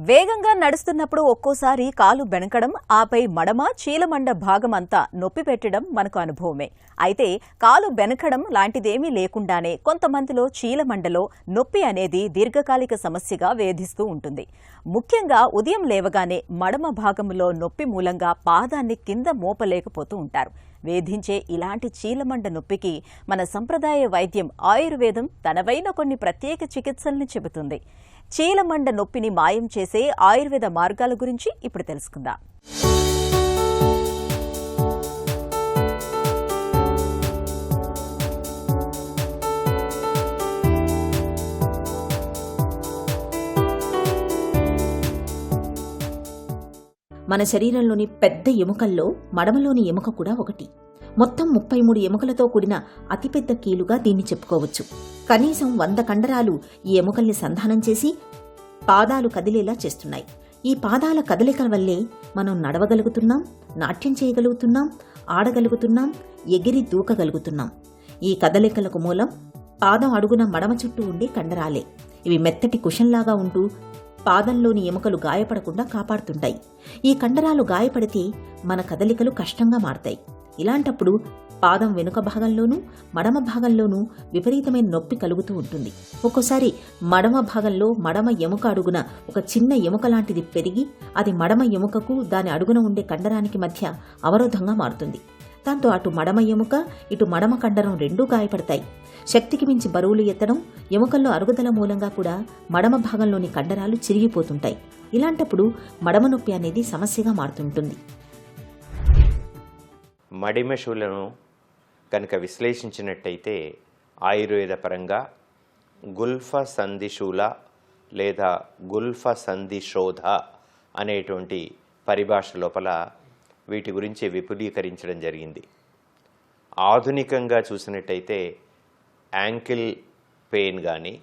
వేగంగా నడుస్తున్నప్పుడు ఒక్కోసారి కాలు బెనకడం, ఆపై మడమ, చీలమండ భాగమంతా నొప్పి పెట్టడం మనకు అనుభవమే. అయితే కాలు బెనకడం లాంటిదేమీ లేకుండానే కొంతమందిలో చీలమండలో నొప్పి అనేది దీర్ఘకాలిక సమస్యగా వేధిస్తూ ఉంటుంది. ముఖ్యంగా ఉదయం లేవగానే మడమ భాగంలో నొప్పి మూలంగా పాదాన్ని కింద మోపలేకపోతూ ఉంటారు. వేధించే ఇలాంటి చీలమండ నొప్పికి మన సంప్రదాయ వైద్యం ఆయుర్వేదం తనవైన కొన్ని ప్రత్యేక చికిత్సల్ని చెబుతుంది. చీలమండ నొప్పిని మాయం చేసే ఆయుర్వేద మార్గాల గురించి ఇప్పుడు తెలుసుకుందాం. మన శరీరంలోని పెద్ద ఎముకల్లో మడమలోని ఎముక కూడా ఒకటి. మొత్తం 33 ఎముకలతో కూడిన అతిపెద్ద కీలుగా దీన్ని చెప్పుకోవచ్చు. కనీసం 100 కండరాలు ఈ ఎముకల్ని సంధానం చేసి పాదాలు కదిలేలా చేస్తున్నాయి. ఈ పాదాల కదలికల వల్లే మనం నడవగలుగుతున్నాం, నాట్యం చేయగలుగుతున్నాం, ఆడగలుగుతున్నాం, ఎగిరి దూకగలుగుతున్నాం. ఈ కదలికలకు మూలం పాదం అడుగున మడమ చుట్టూ ఉండే కండరాలే. ఇవి మెత్తటి కుషన్లాగా ఉంటూ పాదంలోని ఎముకలు గాయపడకుండా కాపాడుతుంటాయి. ఈ కండరాలు గాయపడితే మన కదలికలు కష్టంగా మారతాయి. ఇలాంటప్పుడు పాదం వెనుక భాగంలోనూ మడమ భాగంలోనూ విపరీతమైన నొప్పి కలుగుతూ ఉంటుంది. ఒక్కోసారి మడమ భాగంలో మడమ ఎముక అడుగున ఒక చిన్న ఎముక లాంటిది పెరిగి అది మడమ ఎముకకు దాని అడుగున ఉండే కండరానికి మధ్య అవరోధంగా మారుతుంది. దాంతో అటు మడమ ఎముక ఇటు మడమ కండరం రెండూ గాయపడతాయి. శక్తికి మించి బరువులు ఎత్తడం, ఎముకల్లో అరుగుదల మూలంగా కూడా మడమ భాగంలోని కండరాలు చిరిగిపోతుంటాయి. ఇలాంటప్పుడు మడమ నొప్పి అనేది సమస్యగా మారుతుంటుంది. మడిమెషులను కనుక విశ్లేషించినట్టయితే ఆయుర్వేద పరంగా గుల్ఫ సంధిశూల లేదా గుల్ఫ సంధిశోధ అనేటువంటి పరిభాష లోపల వీటి గురించి విపులీకరించడం జరిగింది. ఆధునికంగా చూసినట్టయితే యాంకిల్ పెయిన్ కానీ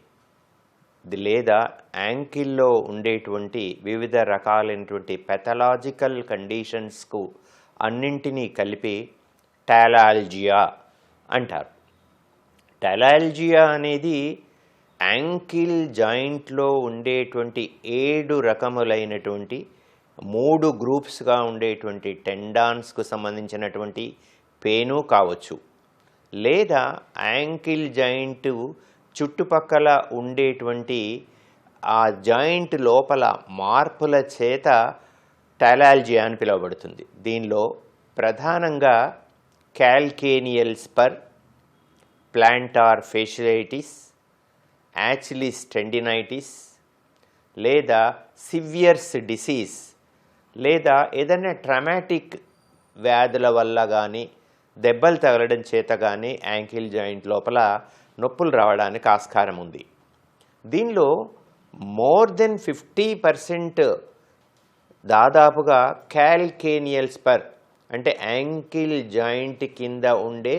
లేదా యాంకిల్లో ఉండేటువంటి వివిధ రకాలైనటువంటి పెథలాజికల్ కండిషన్స్కు అన్నింటినీ కలిపి టాలాల్జియా అంటారు. టాలాల్జియా అనేది యాంకిల్ జాయింట్లో ఉండేటువంటి 7 రకములైనటువంటి 3 గ్రూప్స్గా ఉండేటువంటి టెండాన్స్కు సంబంధించినటువంటి పెయిను కావచ్చు, లేదా యాంకిల్ జాయింట్ చుట్టుపక్కల ఉండేటువంటి ఆ జాయింట్ లోపల మార్పుల చేత టాలాల్జియా అని పిలువబడుతుంది. దీనిలో ప్రధానంగా calcaneal spur, planter fasciitis, యాచిలిస్ tendinitis లేదా సివియర్స్ డిసీజ్ లేదా ఏదైనా ట్రామాటిక్ వ్యాధుల వల్ల కానీ దెబ్బలు తగలడం చేత కానీ యాంకిల్ జాయింట్ లోపల నొప్పులు రావడానికి ఆస్కారం ఉంది. దీనిలో మోర్ దెన్ 50% దాదాపుగా క్యాల్కేనియల్ స్పర్ అంటే యాంకిల్ జాయింట్ కింద ఉండే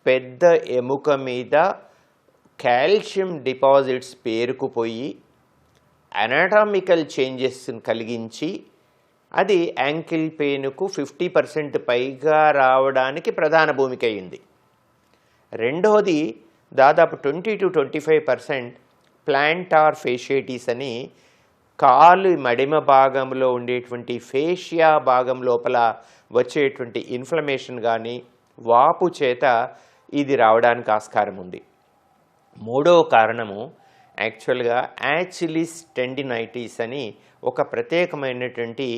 పెద్ద ఎముక మీద కాల్షియం డిపాజిట్స్ పేరుకుపోయి అనాటామికల్ చేంజెస్ కలిగించి అది యాంకిల్ పెయిన్కు 50% పైగా రావడానికి ప్రధాన భూమిక అయింది. రెండవది దాదాపు 20 to 25% ప్లాంటార్ ఫేషియైటిస్ అని కాలు మడిమ భాగంలో ఉండేటువంటి ఫేషియా భాగం లోపల వచ్చేటువంటి ఇన్ఫ్లమేషన్ కానీ వాపు చేత ఇది రావడానికి ఆస్కారం ఉంది. మూడవ కారణము యాక్చువల్గా యాచిలిస్ టెండినైటిస్ అని ఒక ప్రత్యేకమైనటువంటి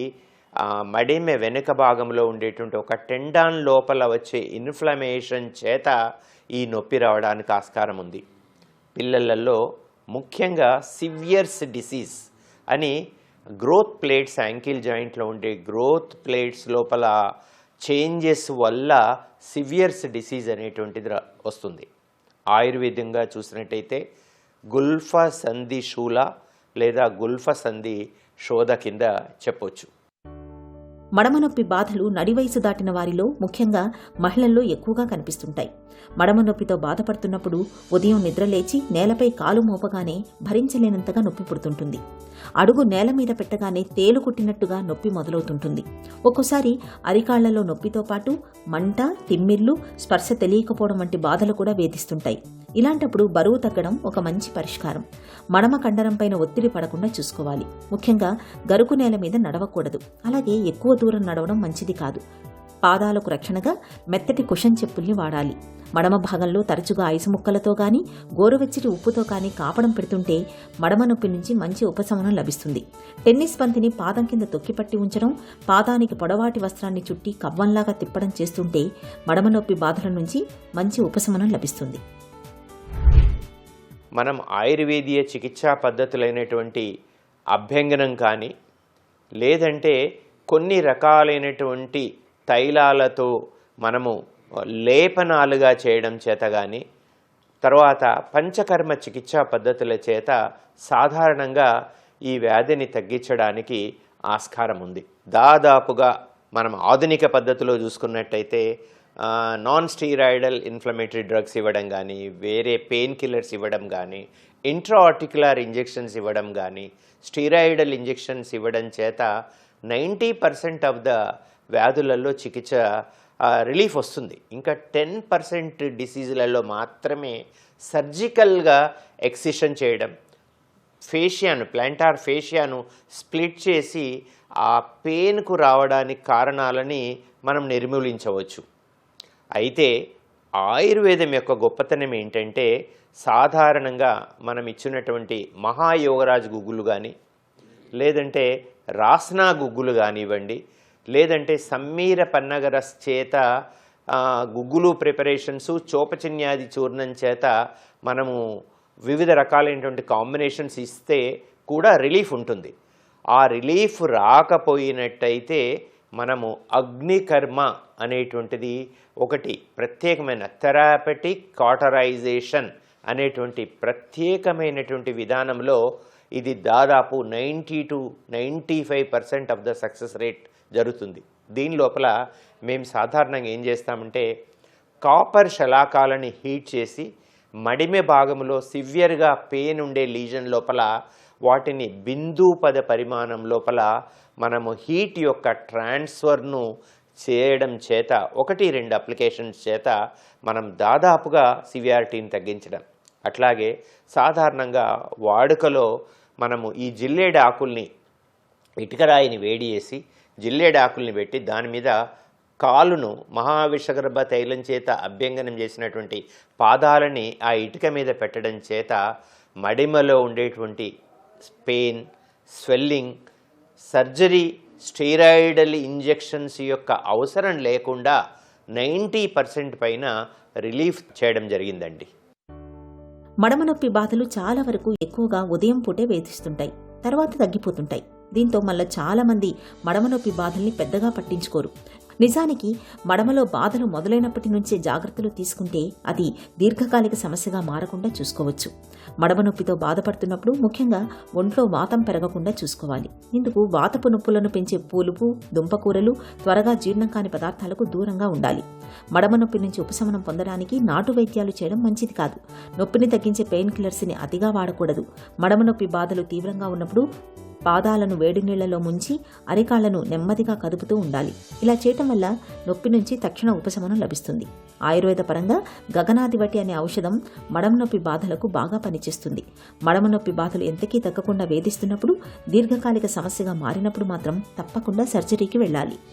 మడిమ వెనుక భాగంలో ఉండేటువంటి ఒక టెండాన్ లోపల వచ్చే ఇన్ఫ్లమేషన్ చేత ఈ నొప్పి రావడానికి ఆస్కారం ఉంది. పిల్లలలో ముఖ్యంగా సివియర్స్ డిసీజ్ అని గ్రోత్ ప్లేట్స్ యాంకిల్ జాయింట్లో ఉండే గ్రోత్ ప్లేట్స్ లోపల చేంజెస్ వల్ల సివియర్స్ డిసీజ్ అనేటువంటిది వస్తుంది. ఆయుర్వేదంగా చూసినట్టయితే గుల్ఫ సంధి శూల లేదా గుల్ఫ సంధి శోధ కింద చెప్పొచ్చు. మడమనొప్పి బాధలు నడివయసు దాటిన వారిలో ముఖ్యంగా మహిళల్లో ఎక్కువగా కనిపిస్తుంటాయి. మడమనొప్పితో బాధపడుతున్నప్పుడు ఉదయం నిద్రలేచి నేలపై కాలు మోపగానే భరించలేనంతగా నొప్పి పుడుతుంటుంది. అడుగు నేల మీద పెట్టగానే తేలు కుట్టినట్టుగా నొప్పి మొదలవుతుంటుంది. ఒక్కోసారి అరికాళ్లలో నొప్పితో పాటు మంట, తిమ్మిర్లు, స్పర్శ తెలియకపోవడం వంటి బాధలు కూడా వేధిస్తుంటాయి. ఇలాంటప్పుడు బరువు తగ్గడం ఒక మంచి పరిష్కారం. మడమ కండరం పైన ఒత్తిడి పడకుండా చూసుకోవాలి. ముఖ్యంగా గరుకు నేల మీద నడవకూడదు. అలాగే ఎక్కువ దూరం నడవడం మంచిది కాదు. పాదాలకు రక్షణగా మెత్తటి కుషన్ చెప్పుల్ని వాడాలి. మడమ భాగంలో తరచుగా ఐసు ముక్కలతో కానీ గోరువెచ్చటి ఉప్పుతో కానీ కాపడం పెడుతుంటే మడమ నొప్పి నుంచి మంచి ఉపశమనం లభిస్తుంది. టెన్నిస్ బంతిని పాదం కింద తొక్కిపట్టి ఉంచడం, పాదానికి పొడవాటి వస్త్రాన్ని చుట్టి కవ్వంలాగా తిప్పడం చేస్తుంటే మడమ నొప్పి బాధల నుంచి మంచి ఉపశమనం లభిస్తుంది. మనం ఆయుర్వేదీయ చికిత్సా పద్ధతులైనటువంటి అభ్యంగనం కానీ లేదంటే కొన్ని రకాలైనటువంటి తైలాలతో మనము లేపనాలుగా చేయడం చేత కానీ తర్వాత పంచకర్మ చికిత్సా పద్ధతుల చేత సాధారణంగా ఈ వ్యాధిని తగ్గించడానికి ఆస్కారం ఉంది. దాదాపుగా మనం ఆధునిక పద్ధతిలో చూసుకున్నట్టయితే నాన్ స్టీరాయిడల్ ఇన్ఫ్లమేటరీ డ్రగ్స్ ఇవ్వడం కానీ, వేరే పెయిన్ కిల్లర్స్ ఇవ్వడం కానీ, ఇంట్రాఆర్టికులర్ ఇంజెక్షన్స్ ఇవ్వడం కానీ, స్టీరాయిడల్ ఇంజెక్షన్స్ ఇవ్వడం చేత 90% ఆఫ్ ద వ్యాధులలో చికిత్స రిలీఫ్ వస్తుంది. ఇంకా 10% డిసీజులలో మాత్రమే సర్జికల్గా ఎక్సిషన్ చేయడం, ఫేషియాను ప్లాంటార్ ఫేషియాను స్ప్లిట్ చేసి ఆ పెయిన్కు రావడానికి కారణాలని మనం నిర్మూలించవచ్చు. అయితే ఆయుర్వేదం యొక్క గొప్పతనం ఏంటంటే సాధారణంగా మనం ఇచ్చినటువంటి మహాయోగరాజ్ గుగ్గులు కానీ లేదంటే రాస్నా గుగ్గులు కానివ్వండి, లేదంటే సమ్మీర పన్నగరస్ చేత గుగ్గులు ప్రిపరేషన్స్, చోపచిన్యాది చూర్ణం చేత మనము వివిధ రకాలైనటువంటి కాంబినేషన్స్ ఇస్తే కూడా రిలీఫ్ ఉంటుంది. ఆ రిలీఫ్ రాకపోయినట్టయితే మనము అగ్నికర్మ అనేటువంటిది ఒకటి ప్రత్యేకమైన థెరాపెటిక్ కాటరైజేషన్ అనేటువంటి ప్రత్యేకమైనటువంటి విధానంలో ఇది దాదాపు 90 to 95% of the success rate జరుగుతుంది. దీని లోపల మేము సాధారణంగా ఏం చేస్తామంటే కాపర్ శలాకాలని హీట్ చేసి మడిమె భాగంలో సివియర్గా పెయిన్ ఉండే లీజన్ లోపల వాటిని బిందుపద పరిమాణం లోపల మనము హీట్ యొక్క ట్రాన్స్ఫర్ను చేయడం చేత 1-2 అప్లికేషన్స్ చేత మనం దాదాపుగా సివియారిటీని తగ్గించడం. అట్లాగే సాధారణంగా వాడుకలో మనము ఈ జిల్లేడు ఆకుల్ని ఇటుకరాయిని వేడి చేసి జిల్లేడు ఆకుల్ని పెట్టి దాని మీద కాలును మహావిషగర్భ తైలం చేత అభ్యంగనం చేసినటువంటి పాదాలని ఆ ఇటుక మీద పెట్టడం చేత మడిమలో ఉండేటువంటి pain, swelling, surgery, steroidal injections యొక్క అవసరం లేకుండా 90% పైన రిలీఫ్ చేయడం జరిగిందండి. మడమ నొప్పి బాధలు చాలా వరకు ఎక్కువగా ఉదయం పూటే వేధిస్తుంటాయి, తర్వాత తగ్గిపోతుంటాయి. దీంతో మళ్ళీ చాలామంది మడమ నొప్పి బాధల్ని పెద్దగా పట్టించుకోరు. నిజానికి మడమలో బాధలు మొదలైనప్పటి నుంచే జాగ్రత్తలు తీసుకుంటే అది దీర్ఘకాలిక సమస్యగా మారకుండా చూసుకోవచ్చు. మడమ నొప్పితో బాధపడుతున్నప్పుడు ముఖ్యంగా ఒంట్లో వాతం పెరగకుండా చూసుకోవాలి. ఇందుకు వాతపు నొప్పులను పెంచే పులుపు, దుంపకూరలు, త్వరగా జీర్ణం కాని పదార్థాలకు దూరంగా ఉండాలి. మడమ నొప్పి నుంచి ఉపశమనం పొందడానికి నాటు వైద్యాలు చేయడం మంచిది కాదు. నొప్పిని తగ్గించే పెయిన్ కిల్లర్స్ని అతిగా వాడకూడదు. మడమ నొప్పి బాధలు తీవ్రంగా ఉన్నప్పుడు పాదాలను వేడి నీళ్లలో ముంచి అరికాళ్లను నెమ్మదిగా కదుపుతూ ఉండాలి. ఇలా చేయటం వల్ల నొప్పి నుంచి తక్షణ ఉపశమనం లభిస్తుంది. ఆయుర్వేద పరంగా గగనాధివటి అనే ఔషధం మడమ నొప్పి బాధలకు బాగా పనిచేస్తుంది. మడమ నొప్పి బాధలు ఎంతకీ తగ్గకుండా వేధిస్తున్నప్పుడు, దీర్ఘకాలిక సమస్యగా మారినప్పుడు మాత్రం తప్పకుండా సర్జరీకి వెళ్ళాలి.